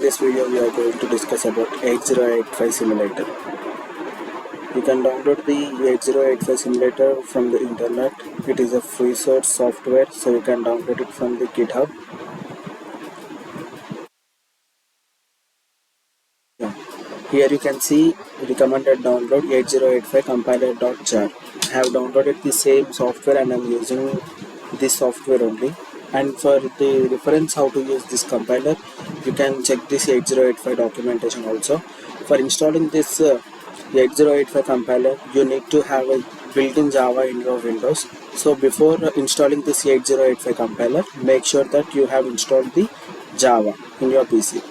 this video we are going to discuss about 8085 simulator. You can download the 8085 simulator from the internet. It is a free source software, so you can download it from the GitHub. Here you can see recommended download 8085 compiler.jar. I have downloaded the same software and I am using this software only. And for the reference how to use this compiler, you can check this 8085 documentation also. For installing this 8085 compiler, you need to have a built-in Java in your Windows. So before installing this 8085 compiler, make sure that you have installed the Java in your PC.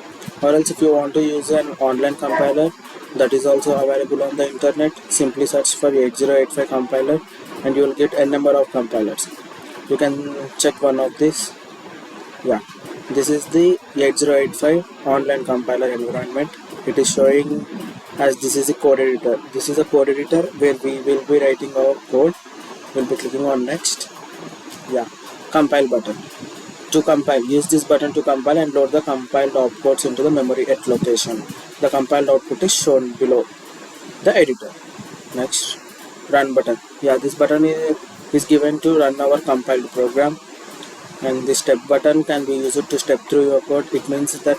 Or else if you want to use an online compiler, that is also available on the internet. Simply search for 8085 compiler and you will get a number of compilers. You can check one of this. This is the 8085 online compiler environment. It is showing as this is a code editor. This is a code editor where we will be writing our code. We'll be clicking on next. Compile button. To compile, use this button to compile and load the compiled outputs into the memory at location. The compiled output is shown below the editor. Next, run button. This button is given to run our compiled program, and the step button can be used to step through your code. It means that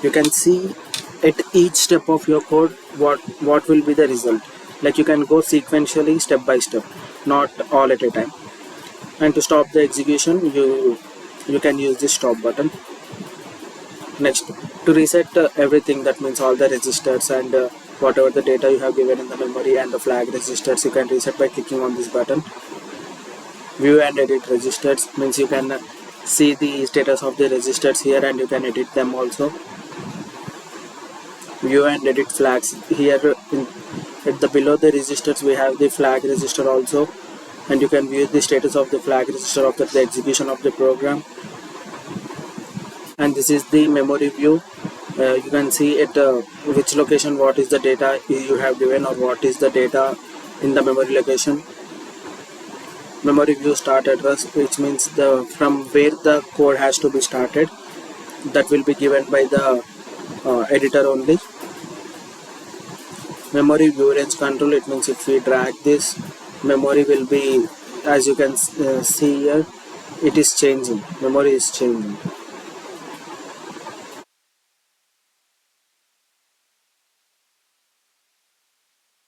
you can see at each step of your code what will be the result. Like you can go sequentially step by step, not all at a time. And to stop the execution, you can use this stop button. Next, to reset everything, that means all the registers and whatever the data you have given in the memory and the flag registers, you can reset by clicking on this button. View and edit registers means you can see the status of the registers here and you can edit them also. View and edit flags. Here at the below the registers we have the flag register also, and you can view the status of the flag register after the execution of the program. And this is the memory view. You can see at which location what is the data you have given or what is the data in the memory location. Memory view start address, which means from where the code has to be started. That will be given by the editor only. Memory view range control, it means if we drag this, memory will be, as you can see here, it is changing. Memory is changing.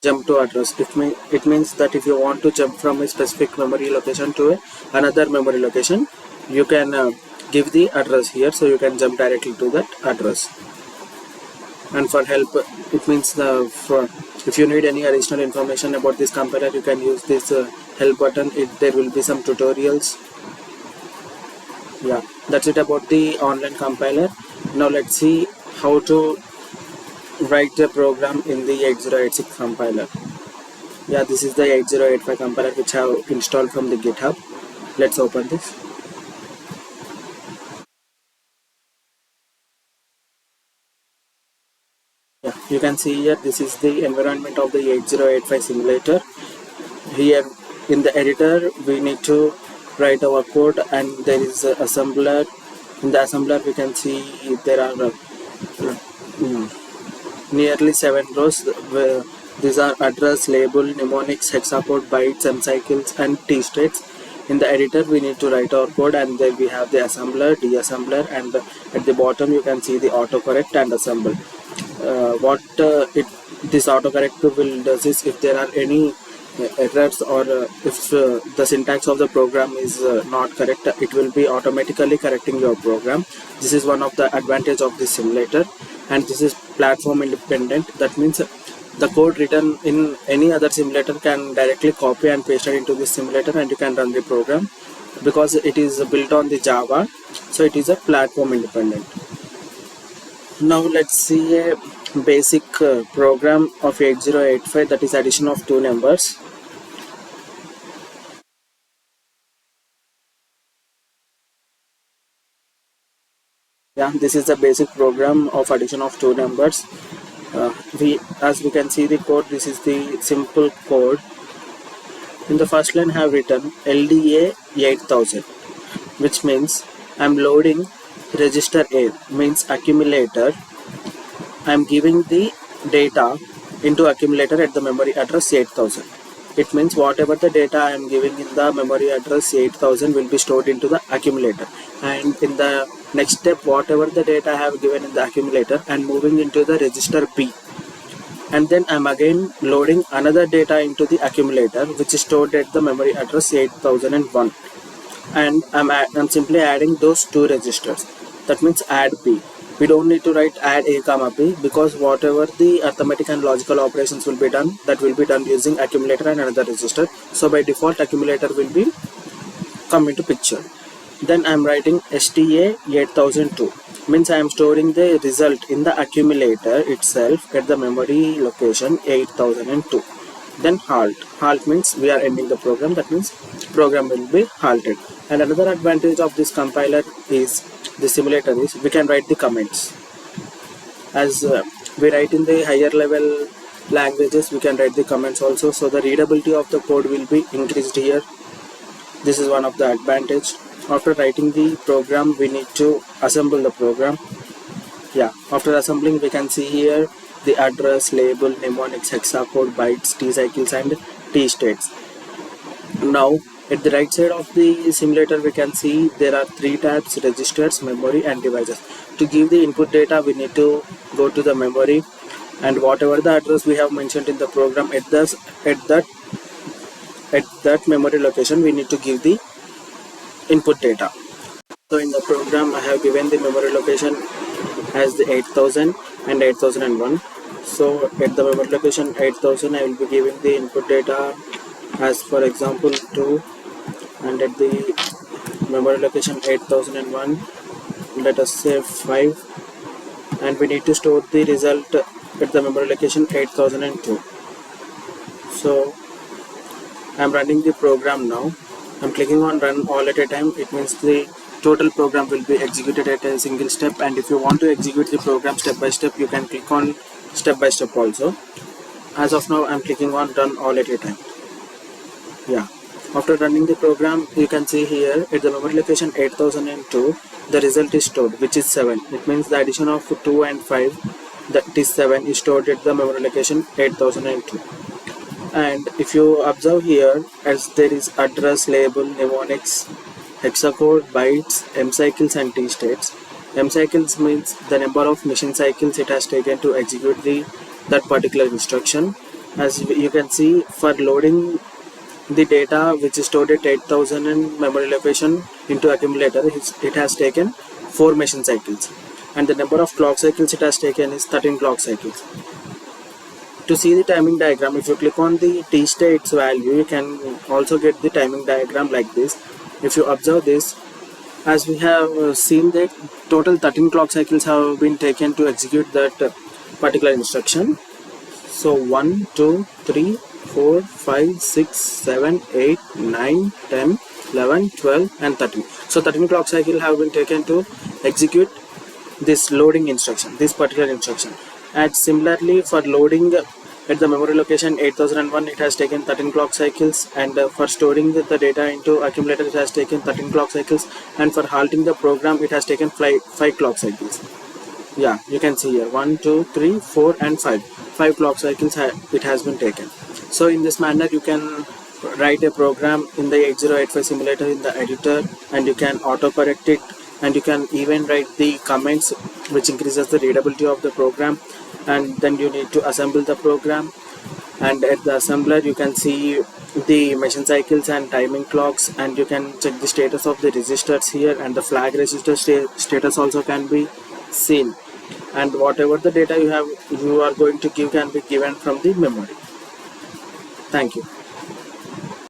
Jump to address. It means that if you want to jump from a specific memory location to another memory location, you can give the address here, so you can jump directly to that address. And for help, it means if you need any additional information about this compiler, you can use this help button. There will be some tutorials. That's it about the online compiler. Now let's see how to write the program in the 8086 compiler. This is the 8085 compiler which I have installed from the GitHub. Let's open this. You can see here, this is the environment of the 8085 simulator. Here in the editor we need to write our code, and there is an assembler. In the assembler we can see there are nearly 7 rows. These are address, label, mnemonics, hexacode, bytes, M cycles and T states. In the editor we need to write our code, and then we have the assembler, deassembler, and at the bottom you can see the autocorrect and assemble. This autocorrect will does is, if there are any errors or if the syntax of the program is not correct, it will be automatically correcting your program. This is one of the advantage of this simulator, and this is platform independent. That means the code written in any other simulator can directly copy and paste it into this simulator, and you can run the program because it is built on the Java, so it is a platform independent. Now let's see a basic program of 8085, that is addition of two numbers. This is the basic program of addition of two numbers. As we can see the code, this is the simple code. In the first line I have written LDA 8000, which means I am loading register A means accumulator. I am giving the data into accumulator at the memory address 8000. It means whatever the data I am giving in the memory address 8000 will be stored into the accumulator, and in the next step whatever the data I have given in the accumulator and moving into the register B, and then I'm again loading another data into the accumulator which is stored at the memory address 8001, and I'm simply adding those two registers. That means add P. We don't need to write add A comma P, because whatever the arithmetic and logical operations will be done, that will be done using accumulator and another register. So by default accumulator will be come into picture. Then I'm writing STA 8002, means I am storing the result in the accumulator itself at the memory location 8002. Then halt means we are ending the program, that means program will be halted. And another advantage of this compiler is the simulator is we can write the comments. As we write in the higher level languages, we can write the comments also, so the readability of the code will be increased here. This is one of the advantage. After writing the program, we need to assemble the program. After assembling, we can see here the address, label, mnemonics, hexacode, bytes, t cycles and t states. Now at the right side of the simulator we can see there are three tabs: registers, memory and devices. To give the input data we need to go to the memory, and whatever the address we have mentioned in the program, at that memory location we need to give the input data. So in the program I have given the memory location as the 8000 and 8001. So at the memory location 8000 I will be giving the input data as for example 2, and at the memory location 8001 let us say 5, and we need to store the result at the memory location 8002. So I'm running the program now. I'm clicking on run all at a time. It means the total program will be executed at a single step, and if you want to execute the program step by step you can click on step by step also. As of now I'm clicking on run all at a time. After running the program you can see here at the memory location 8002 the result is stored, which is 7. It means the addition of 2 and 5, that is 7, is stored at the memory location 8002. And if you observe here, as there is address, label, mnemonics, hexacode, bytes, m cycles and t states. M cycles means the number of machine cycles it has taken to execute that particular instruction. As you can see, for loading the data which is stored at 8000 in memory location into accumulator, it has taken 4 machine cycles, and the number of clock cycles it has taken is 13 clock cycles. To see the timing diagram, if you click on the t states value, you can also get the timing diagram like this. If you observe this, as we have seen that total 13 clock cycles have been taken to execute that particular instruction. So 1, 2, 3, 4, 5, 6, 7, 8, 9, 10, 11, 12 and 13. So 13 clock cycle have been taken to execute this loading instruction, this particular instruction. And similarly for loading at the memory location 8001 it has taken 13 clock cycles, and for storing the data into accumulator it has taken 13 clock cycles, and for halting the program it has taken 5 clock cycles. You can see here 1, 2, 3, 4 and 5 clock cycles it has been taken. So in this manner you can write a program in the 8085 simulator in the editor, and you can auto correct it, and you can even write the comments which increases the readability of the program. And then you need to assemble the program, and at the assembler you can see the machine cycles and timing clocks, and you can check the status of the registers here, and the flag register status also can be seen, and whatever the data you are going to give can be given from the memory. Thank you.